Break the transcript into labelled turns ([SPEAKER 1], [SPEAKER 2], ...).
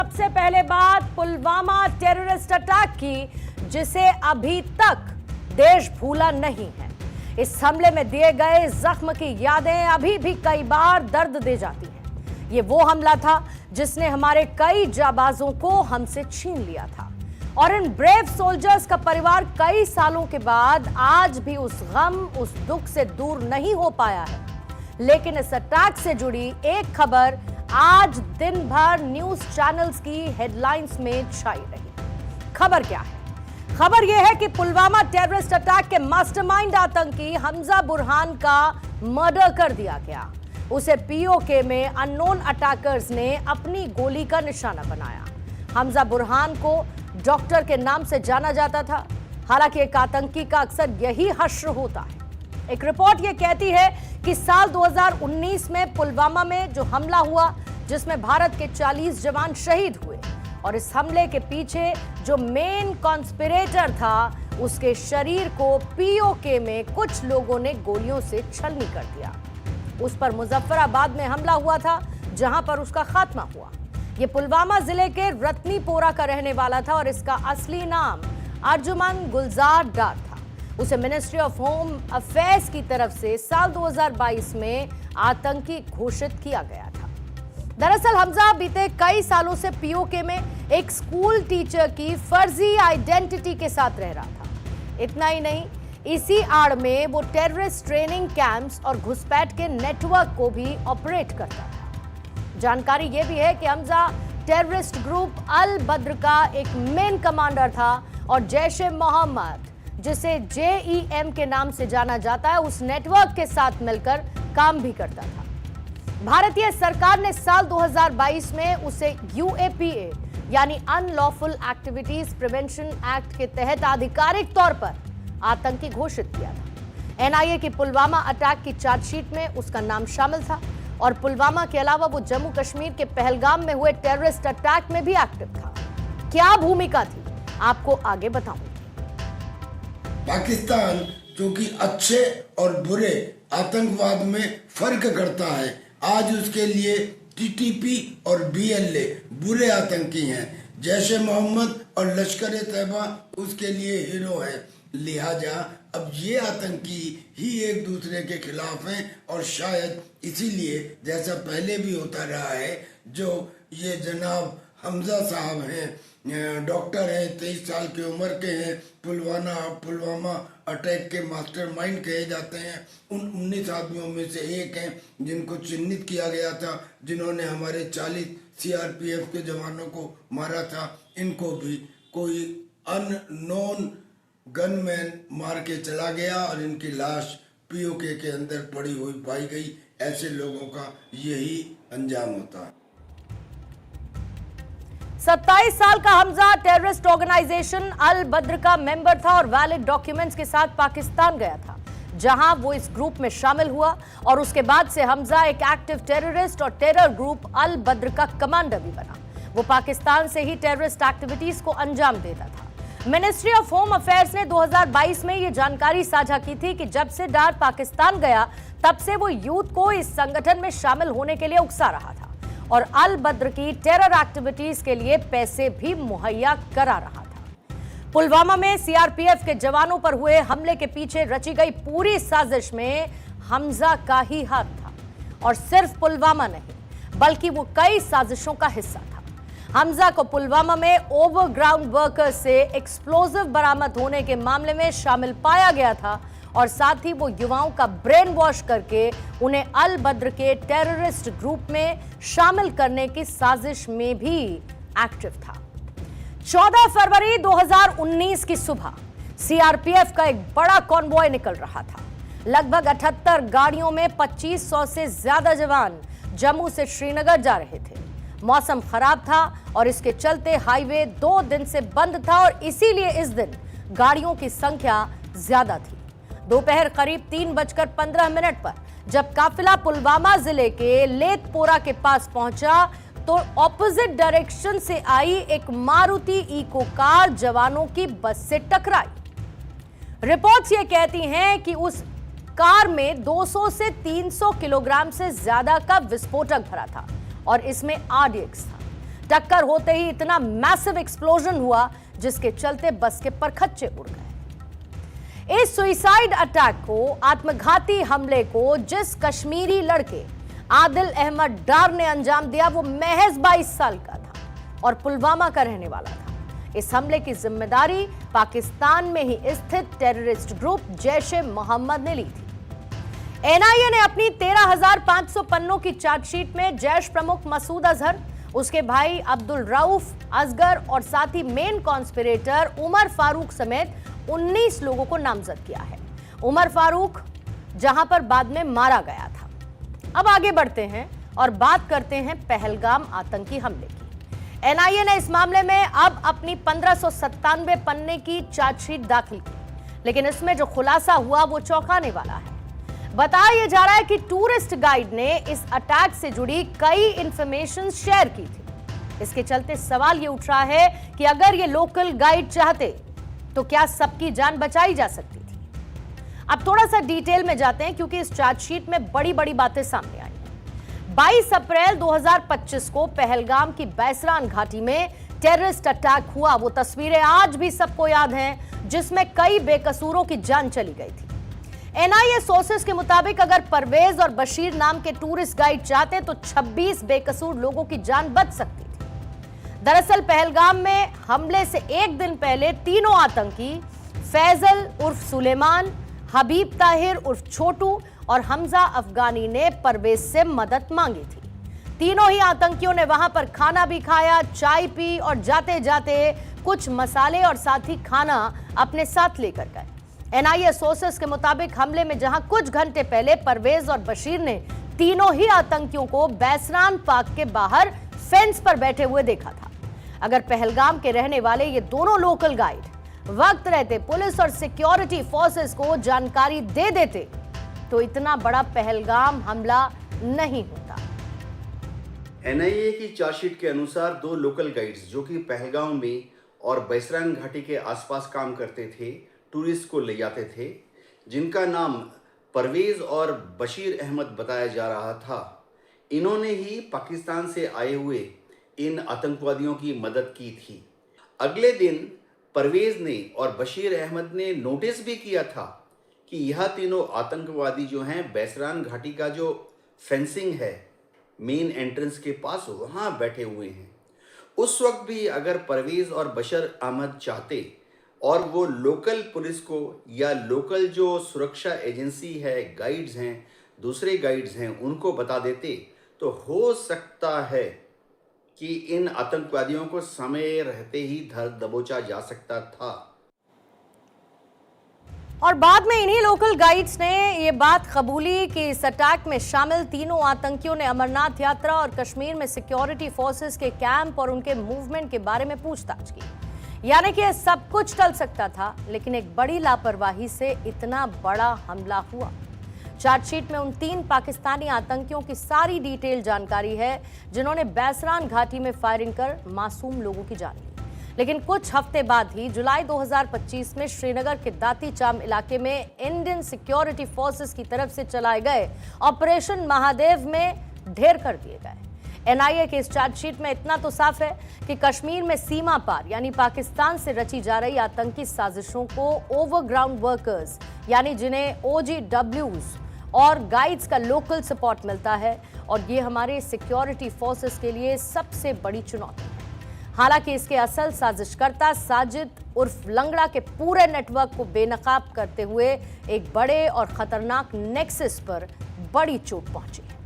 [SPEAKER 1] सबसे पहले बात पुलवामा टेररिस्ट अटैक की, जिसे अभी तक देश भूला नहीं है। इस हमले में दिए गए जख्म की यादें अभी भी कई बार दर्द दे जाती हैं। ये वो हमला था जिसने हमारे कई जाबाजों को हमसे छीन लिया था और इन ब्रेव सोल्जर्स का परिवार कई सालों के बाद आज भी उस गम, उस दुख से दूर नहीं हो पाया है। लेकिन इस अटैक से जुड़ी एक खबर आज दिन भर न्यूज चैनल्स की हेडलाइंस में छाई रही। खबर क्या है? खबर यह है कि पुलवामा टेररिस्ट अटैक के मास्टरमाइंड आतंकी हमजा बुरहान का मर्डर कर दिया गया। उसे पीओके में अननोन अटैकर्स ने अपनी गोली का निशाना बनाया। हमजा बुरहान को डॉक्टर के नाम से जाना जाता था। हालांकि एक आतंकी का अक्सर यही हश्र होता है। एक रिपोर्ट यह कहती है कि साल 2019 में पुलवामा में जो हमला हुआ, जिसमें भारत के 40 जवान शहीद हुए, और इस हमले के पीछे जो मेन कॉन्स्पिरेटर था, उसके शरीर को पीओके में कुछ लोगों ने गोलियों से छलनी कर दिया। उस पर मुजफ्फराबाद में हमला हुआ था, जहां पर उसका खात्मा हुआ। यह पुलवामा जिले के रत्नीपोरा का रहने वाला था और इसका असली नाम अर्जुमन गुलजार डार था। उसे मिनिस्ट्री ऑफ होम अफेयर्स की तरफ से साल 2022 में आतंकी घोषित किया गया था। दरअसल हमजा बीते कई सालों से पीओके में एक स्कूल टीचर की फर्जी आइडेंटिटी के साथ रह रहा था। इतना ही नहीं, इसी आड़ में वो टेररिस्ट ट्रेनिंग कैंप्स और घुसपैठ के नेटवर्क को भी ऑपरेट करता था। जानकारी यह भी है कि हमजा टेररिस्ट ग्रुप अल बद्र का एक मेन कमांडर था और जैश ए मोहम्मद, जिसे JEM के नाम से जाना जाता है, उस नेटवर्क के साथ मिलकर काम भी करता था। भारतीय सरकार ने साल 2022 में उसे UAPA यानी अनलॉफुल एक्टिविटीज प्रिवेंशन एक्ट के तहत आधिकारिक तौर पर आतंकी घोषित किया था। NIA की पुलवामा अटैक की चार्जशीट में उसका नाम शामिल था और पुलवामा के अलावा वो जम्मू कश्मीर के पहलगाम में हुए टेररिस्ट अटैक में भी एक्टिव था। क्या भूमिका थी, आपको आगे बताऊंगी।
[SPEAKER 2] पाकिस्तान जो कि अच्छे और बुरे आतंकवाद में फर्क करता है, आज उसके लिए TTP और BLA बुरे आतंकी हैं। जैश ए मोहम्मद और लश्कर ए तैयबा उसके लिए हीरो हैं। लिहाजा अब ये आतंकी ही एक दूसरे के खिलाफ हैं और शायद इसीलिए, जैसा पहले भी होता रहा है, जो ये जनाब हमजा साहब हैं, डॉक्टर हैं, 23 साल की उम्र के हैं, पुलवामा अटैक के मास्टरमाइंड कहे जाते हैं। उन 19 आदमियों में से एक हैं जिनको चिन्हित किया गया था, जिन्होंने हमारे 40 CRPF के जवानों को मारा था। इनको भी कोई अननोन गनमैन मार के चला गया और इनकी लाश पीओके के अंदर पड़ी हुई पाई गई। ऐसे लोगों का यही अंजाम होता है।
[SPEAKER 1] 27 साल का हमजा टेररिस्ट ऑर्गेनाइजेशन अल बद्र का मेंबर था और वैलिड डॉक्यूमेंट्स के साथ पाकिस्तान गया था, जहां वो इस ग्रुप में शामिल हुआ और उसके बाद से हमजा एक एक्टिव टेररिस्ट और टेरर ग्रुप अल बद्र का कमांडर भी बना। वो पाकिस्तान से ही टेररिस्ट एक्टिविटीज को अंजाम देता था। मिनिस्ट्री ऑफ होम अफेयर्स ने 2022 में ये जानकारी साझा की थी कि जब से डार पाकिस्तान गया, तब से वो यूथ को इस संगठन में शामिल होने के लिए उकसा रहा था और अल बद्र की टेरर एक्टिविटीज के लिए पैसे भी मुहैया करा रहा था। पुलवामा में CRPF के जवानों पर हुए हमले के पीछे रची गई पूरी साजिश में हमजा का ही हाथ था और सिर्फ पुलवामा नहीं, बल्कि वो कई साजिशों का हिस्सा था। हमजा को पुलवामा में ओवरग्राउंड वर्कर्स से एक्सप्लोजिव बरामद होने के मामले में शामिल पाया गया था और साथ ही वो युवाओं का ब्रेन वॉश करके उन्हें अल बद्र के टेररिस्ट ग्रुप में शामिल करने की साजिश में भी एक्टिव था। 14 फरवरी 2019 की सुबह CRPF का एक बड़ा कॉन्वॉय निकल रहा था। लगभग 78 गाड़ियों में 2500 से ज्यादा जवान जम्मू से श्रीनगर जा रहे थे। मौसम खराब था और इसके चलते हाईवे 2 दिन से बंद था और इसीलिए इस दिन गाड़ियों की संख्या ज्यादा थी। दोपहर करीब 3:15 पर जब काफिला पुलवामा जिले के लेथपोरा के पास पहुंचा, तो ऑपोजिट डायरेक्शन से आई एक मारुति इको कार जवानों की बस से टकराई। रिपोर्ट्स ये कहती हैं कि उस कार में 200 से 300 किलोग्राम से ज्यादा का विस्फोटक भरा था और इसमें RDX था। टक्कर होते ही इतना मैसिव एक्सप्लोजन हुआ जिसके चलते बस के परखच्चे उड़ गए। इस सुइसाइड अटैक को, आत्मघाती हमले को जिस कश्मीरी लड़के आदिल अहमद डार ने अंजाम दिया वो महज 22 साल का था और पुलवामा का रहने वाला था। इस हमले की जिम्मेदारी पाकिस्तान में ही स्थित टेररिस्ट ग्रुप जैश ए मोहम्मद ने ली थी। एनआईए ने अपनी 13,500 पन्नों की चार्जशीट में जैश प्रमुख मसूद अजहर, उसके भाई अब्दुल रऊफ असगर और साथ ही मेन कॉन्स्पिरेटर उमर फारूक समेत 19 लोगों को नामजद किया है। उमर फारूक जहां पर बाद में मारा गया था। अब आगे बढ़ते हैं और बात करते हैं पहलगाम आतंकी हमले की। एनआईए ने इस मामले में अब अपनी 1597 पन्ने की चार्जशीट दाखिल की, लेकिन इसमें जो खुलासा हुआ वो चौंकाने वाला है। बताया जा रहा है कि टूरिस्ट गाइड ने इस अटैक से जुड़ी कई इंफॉर्मेशन शेयर की थी। इसके चलते सवाल ये उठ रहा है कि अगर ये लोकल गाइड चाहते तो क्या सबकी जान बचाई जा सकती थी। अब थोड़ा सा डिटेल में जाते हैं क्योंकि इस चार्जशीट में बड़ी बड़ी बातें सामने आई। 22 अप्रैल 2025 को पहलगाम की बैसरान घाटी में टेररिस्ट अटैक हुआ। वो तस्वीरें आज भी सबको याद हैं जिसमें कई बेकसूरों की जान चली गई थी। एनआईए सोर्सेस के मुताबिक अगर परवेज और बशीर नाम के टूरिस्ट गाइड चाहते तो 26 बेकसूर लोगों की जान बच सकती थी। दरअसल पहलगाम में हमले से एक दिन पहले तीनों आतंकी फैजल उर्फ सुलेमान, हबीब ताहिर उर्फ छोटू और हमजा अफगानी ने परवेज से मदद मांगी थी। तीनों ही आतंकियों ने वहां पर खाना भी खाया, चाय पी और जाते जाते कुछ मसाले और साथ ही खाना अपने साथ लेकर गए। एनआईए सोर्सेस के मुताबिक हमले में जहां कुछ घंटे पहले परवेज और बशीर ने तीनों ही आतंकियों को बैसरान पार्क के बाहर फेंस पर बैठे हुए देखा था। अगर पहलगाम के रहने वाले ये दोनों लोकल गाइड वक्त रहते पुलिस और सिक्योरिटी फोर्सेस को जानकारी दे देते तो इतना बड़ा पहलगाम हमला नहीं होता।
[SPEAKER 3] एनआईए की चार्जशीट के अनुसार दो लोकल गाइड्स जो कि पहलगाम में और बैसरान घाटी के आसपास काम करते थे, टूरिस्ट को ले जाते थे, जिनका नाम परवेज और बशीर अहमद बताया जा रहा था। इन्होंने ही पाकिस्तान से आए हुए इन आतंकवादियों की मदद की थी। अगले दिन परवेज ने और बशीर अहमद ने नोटिस भी किया था कि यह तीनों आतंकवादी जो हैं बैसरान घाटी का जो फेंसिंग है मेन एंट्रेंस के पास वहाँ बैठे हुए हैं। उस वक्त भी अगर परवेज और बशीर अहमद चाहते और वो लोकल पुलिस को या लोकल जो सुरक्षा एजेंसी है, गाइड्स हैं, दूसरे गाइड्स हैं, उनको बता देते तो हो सकता है कि इन आतंकवादियों को समय रहते ही धर दबोचा जा सकता था।
[SPEAKER 1] और बाद में इन्हीं लोकल गाइड्स ने ये बात कबूली कि इस अटैक में शामिल तीनों आतंकियों ने अमरनाथ यात्रा और कश्मीर में सिक्योरिटी फोर्सेस के कैंप और उनके मूवमेंट के बारे में पूछताछ की। यानी कि सब कुछ टल सकता था, लेकिन एक बड़ी लापरवाही से इतना बड़ा हमला हुआ। चार्जशीट में उन 3 पाकिस्तानी आतंकियों की सारी डिटेल जानकारी है जिन्होंने बैसरान घाटी में फायरिंग कर मासूम लोगों की जान ली। लेकिन कुछ हफ्ते बाद ही जुलाई 2025 में श्रीनगर के दाती चाम इलाके में इंडियन सिक्योरिटी फोर्सेस की तरफ से चलाए गए ऑपरेशन महादेव में ढेर कर दिए गए। एनआईए के इस चार्जशीट में इतना तो साफ है कि कश्मीर में सीमा पार यानी पाकिस्तान से रची जा रही आतंकी साजिशों को ओवरग्राउंड वर्कर्स यानी जिन्हें OGWs और गाइड्स का लोकल सपोर्ट मिलता है, और ये हमारे सिक्योरिटी फोर्सेस के लिए सबसे बड़ी चुनौती है। हालांकि इसके असल साजिशकर्ता साजिद उर्फ लंगड़ा के पूरे नेटवर्क को बेनकाब करते हुए एक बड़े और खतरनाक नेक्सस पर बड़ी चोट पहुंची है।